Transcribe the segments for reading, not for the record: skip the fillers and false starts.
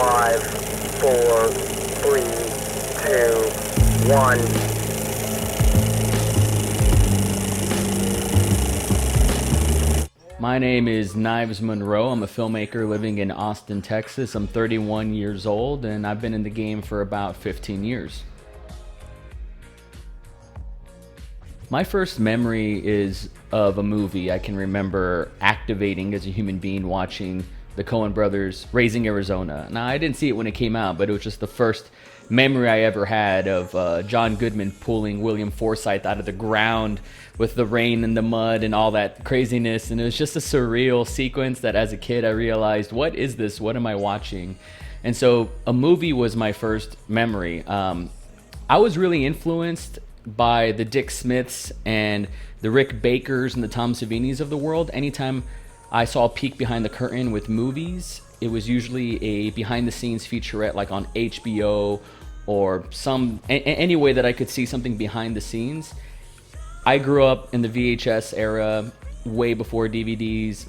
5, 4, 3, 2, 1. My name is Knives Monroe. I'm a filmmaker living in Austin, Texas. I'm 31 years old, and I've been in the game for about 15 years. My first memory is of a movie I can remember activating as a human being watching the Coen brothers' Raising Arizona. Now, I didn't see it when it came out, but it was just the first memory I ever had of John Goodman pulling William Forsythe out of the ground with the rain and the mud and all that craziness. And it was just a surreal sequence that as a kid I realized, what is this? What am I watching? And so a movie was my first memory. I was really influenced by the Dick Smiths and the Rick Bakers and the Tom Savinis of the world. Anytime I saw a peek behind the curtain with movies, it was usually a behind-the-scenes featurette like on HBO or any way that I could see something behind the scenes. I grew up in the VHS era, way before DVDs,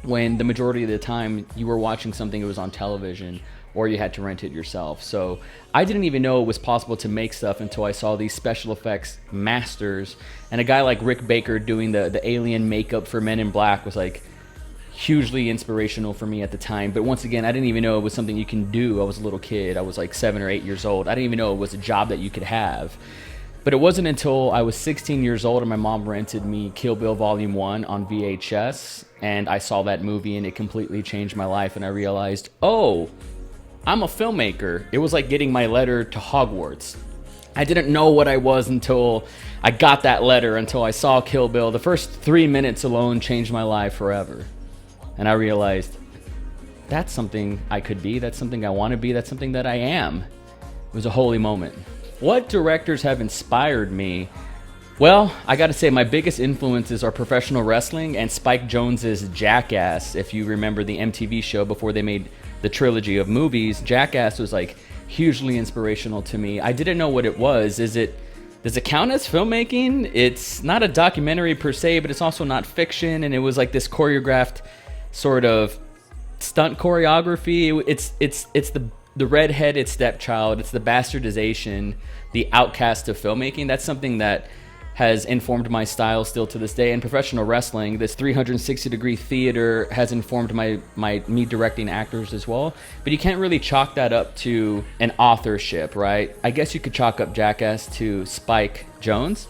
when the majority of the time you were watching something, it was on television or you had to rent it yourself. So I didn't even know it was possible to make stuff until I saw these special effects masters. And a guy like Rick Baker doing the alien makeup for Men in Black was like hugely inspirational for me at the time. But once again, I didn't even know it was something you can do. I was a little kid. I was like 7 or 8 years old. I didn't even know it was a job that you could have. But it wasn't until I was 16 years old and my mom rented me Kill Bill Volume 1 on VHS, and I saw that movie and it completely changed my life, and I realized, oh, I'm a filmmaker. It was like getting my letter to Hogwarts. I didn't know what I was until I got that letter, until I saw Kill Bill. The first 3 minutes alone changed my life forever. And I realized, that's something I could be, that's something I want to be, that's something that I am. It was a holy moment. What directors have inspired me? Well, I gotta say my biggest influences are professional wrestling and Spike Jonze's Jackass. If you remember the MTV show before they made the trilogy of movies, Jackass was like hugely inspirational to me. I didn't know what it was. Does it count as filmmaking? It's not a documentary per se, but it's also not fiction, and it was like this choreographed sort of stunt choreography. It's the red-headed stepchild. It's the bastardization, the outcast of filmmaking. That's something that has informed my style still to this day. And professional wrestling, this 360-degree theater has informed me directing actors as well. But you can't really chalk that up to an authorship, right? I guess you could chalk up Jackass to Spike Jonze.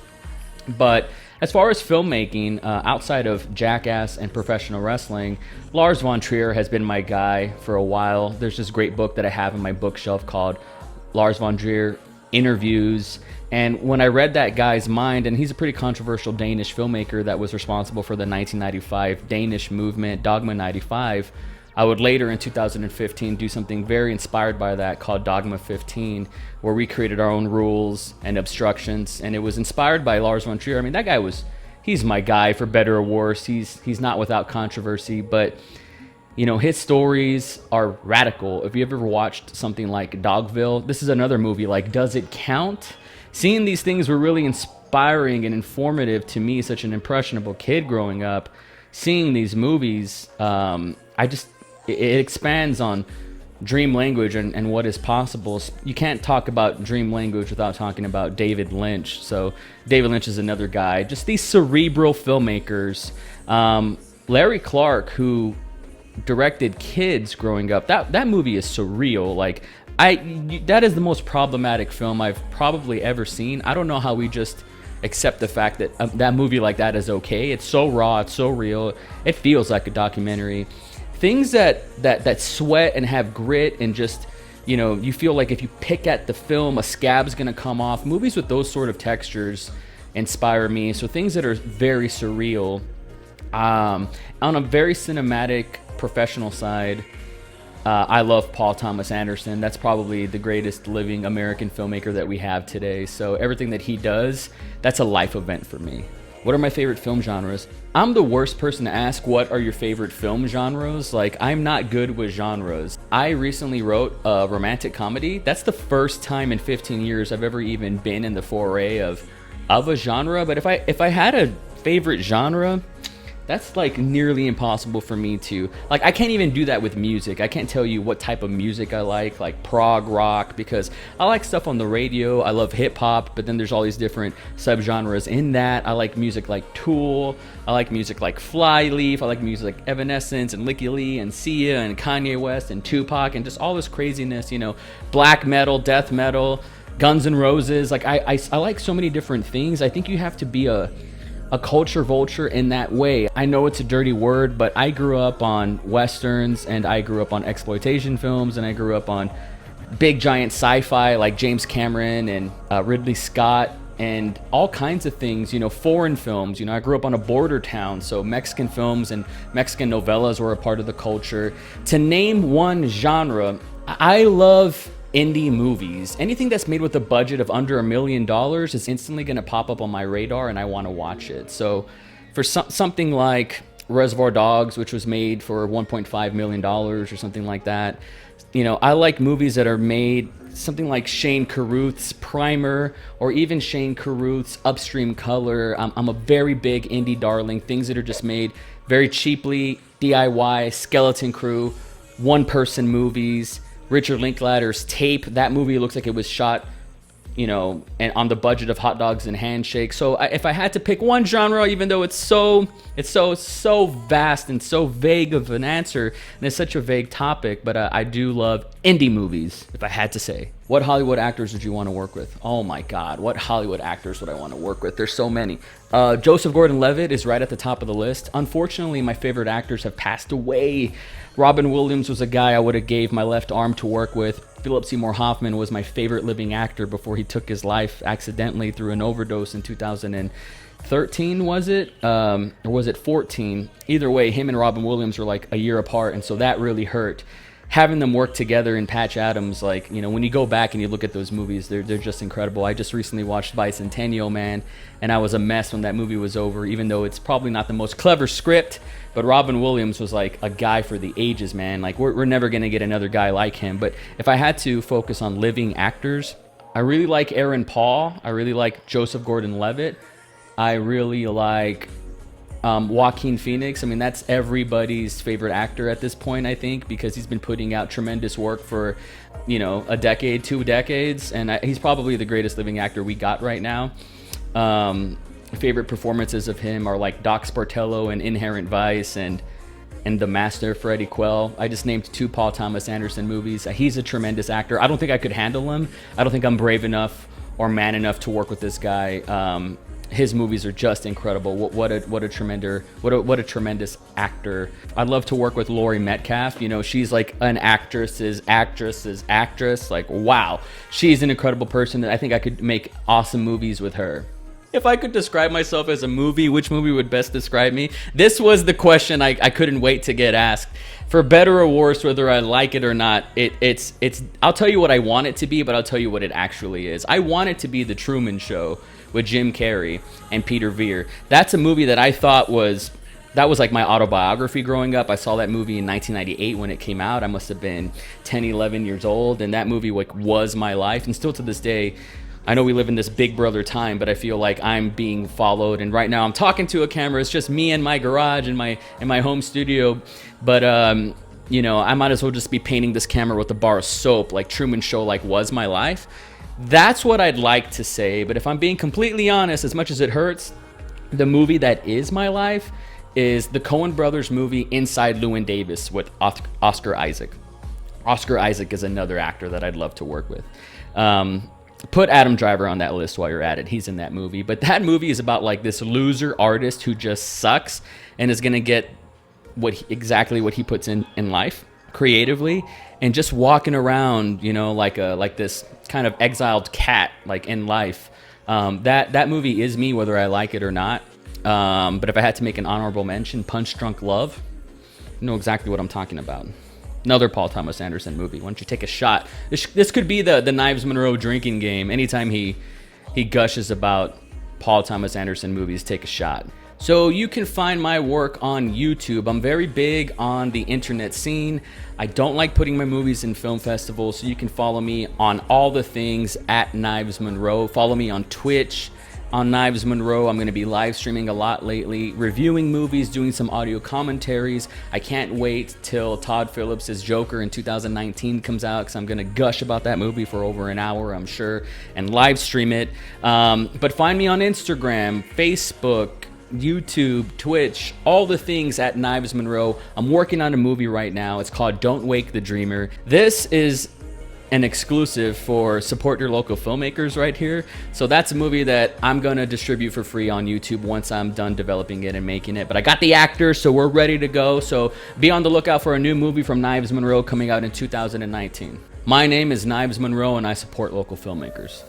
But as far as filmmaking, outside of Jackass and professional wrestling, Lars von Trier has been my guy for a while. There's this great book that I have in my bookshelf called Lars von Trier Interviews. And when I read that guy's mind, and he's a pretty controversial Danish filmmaker that was responsible for the 1995 Danish movement, Dogma 95, I would later in 2015 do something very inspired by that called Dogma 15, where we created our own rules and obstructions, and it was inspired by Lars von Trier. I mean, that guy he's my guy for better or worse. He's not without controversy, but you know, his stories are radical. If you ever watched something like Dogville, this is another movie like Does It Count? Seeing these things were really inspiring and informative to me, such an impressionable kid growing up. Seeing these movies, it expands on dream language and what is possible. You can't talk about dream language without talking about David Lynch. So David Lynch is another guy. Just these cerebral filmmakers. Larry Clark, who directed Kids growing up, that movie is surreal. Like, that is the most problematic film I've probably ever seen. I don't know how we just accept the fact that that movie like that is okay. It's so raw, it's so real. It feels like a documentary. Things that sweat and have grit and just, you know, you feel like if you pick at the film, a scab's gonna come off. Movies with those sort of textures inspire me. So things that are very surreal. On a very cinematic, professional side, I love Paul Thomas Anderson. That's probably the greatest living American filmmaker that we have today. So everything that he does, that's a life event for me. What are my favorite film genres? I'm the worst person to ask what are your favorite film genres. Like, I'm not good with genres. I recently wrote a romantic comedy. That's the first time in 15 years I've ever even been in the foray of a genre. But if I had a favorite genre, That's like nearly impossible for me to, like, I can't even do that with music. I can't tell you what type of music I like prog rock, because I like stuff on the radio. I love hip hop, but then there's all these different subgenres in that. I like music like Tool. I like music like Flyleaf. I like music like Evanescence and Licky Lee and Sia and Kanye West and Tupac and just all this craziness, you know, black metal, death metal, Guns N' Roses. Like I like so many different things. I think you have to be a culture vulture in that way. I know it's a dirty word, but I grew up on Westerns, and I grew up on exploitation films, and I grew up on big giant sci-fi like James Cameron and Ridley Scott and all kinds of things, you know, foreign films. You know, I grew up on a border town, so Mexican films and Mexican novellas were a part of the culture. To name one genre, I love indie movies. Anything that's made with a budget of under $1 million is instantly going to pop up on my radar, and I want to watch it. So for something like Reservoir Dogs, which was made for $1.5 million or something like that, you know, I like movies that are made something like Shane Carruth's Primer, or even Shane Carruth's Upstream Color. I'm a very big indie darling, things that are just made very cheaply, DIY, skeleton crew, one-person movies. Richard Linklater's Tape, that movie looks like it was shot, you know, and on the budget of Hot Dogs and Handshakes. So if I had to pick one genre, even though it's so vast and so vague of an answer, and it's such a vague topic, but I do love indie movies, if I had to say. What Hollywood actors would you want to work with? Oh my God, what Hollywood actors would I want to work with? There's so many. Joseph Gordon-Levitt is right at the top of the list. Unfortunately, my favorite actors have passed away. Robin Williams was a guy I would have gave my left arm to work with. Philip Seymour Hoffman was my favorite living actor before he took his life accidentally through an overdose in 2013, was it? Or was it 14? Either way, him and Robin Williams were like a year apart, and so that really hurt. Having them work together in Patch Adams, like, you know, when you go back and you look at those movies, they're just incredible. I just recently watched Bicentennial Man, and I was a mess when that movie was over, even though it's probably not the most clever script, but Robin Williams was like a guy for the ages, man. Like, we're never going to get another guy like him. But if I had to focus on living actors, I really like Aaron Paul. I really like Joseph Gordon-Levitt. I really like Joaquin Phoenix. I mean, that's everybody's favorite actor at this point, I think, because he's been putting out tremendous work for, you know, a decade, 2 decades, and he's probably the greatest living actor we got right now. Favorite performances of him are like Doc Sportello in Inherent Vice and The Master, Freddie Quell. I just named 2 Paul Thomas Anderson movies. He's a tremendous actor. I don't think I could handle him. I don't think I'm brave enough or man enough to work with this guy. His movies are just incredible. What a tremendous actor. I'd love to work with Laurie Metcalf. You know, she's like an actress's actress. Like, wow, she's an incredible person. I think I could make awesome movies with her. If I could describe myself as a movie, which movie would best describe me? This was the question I couldn't wait to get asked. For better or worse, whether I like it or not, it's. I'll tell you what I want it to be, but I'll tell you what it actually is. I want it to be The Truman Show with Jim Carrey and Peter Weir. That's a movie that I thought was like my autobiography growing up. I saw that movie in 1998 when it came out. I must have been 10, 11 years old, and that movie like was my life. And still to this day, I know we live in this Big Brother time, but I feel like I'm being followed. And right now I'm talking to a camera. It's just me in my garage in my home studio. But you know, I might as well just be painting this camera with a bar of soap. Like Truman Show like was my life. That's what I'd like to say. But if I'm being completely honest, as much as it hurts, the movie that is my life is the Coen Brothers movie Inside Llewyn Davis with Oscar Isaac. Oscar Isaac is another actor that I'd love to work with. Put Adam Driver on that list while you're at it. He's in that movie. But that movie is about like this loser artist who just sucks and is going to get exactly what he puts in life creatively, and just walking around, you know, like this kind of exiled cat, like in life. That movie is me, whether I like it or not. But if I had to make an honorable mention, Punch Drunk Love, you know exactly what I'm talking about. Another Paul Thomas Anderson movie. Why don't you take a shot? This could be the Knives Monroe drinking game. Anytime he gushes about Paul Thomas Anderson movies, take a shot. So you can find my work on YouTube. I'm very big on the internet scene. I don't like putting my movies in film festivals, so you can follow me on all the things at Knives Monroe. Follow me on Twitch, on Knives Monroe. I'm going to be live streaming a lot lately, reviewing movies, doing some audio commentaries. I can't wait till Todd Phillips' Joker in 2019 comes out, because I'm going to gush about that movie for over an hour, I'm sure, and live stream it. But find me on Instagram, Facebook, YouTube, Twitch, all the things at Knives Monroe. I'm working on a movie right now. It's called Don't Wake the Dreamer. This is an exclusive for Support Your Local Filmmakers right here. So that's a movie that I'm gonna distribute for free on YouTube once I'm done developing it and making it. But I got the actors, so we're ready to go. So be on the lookout for a new movie from Knives Monroe coming out in 2019. My name is Knives Monroe, and I support local filmmakers.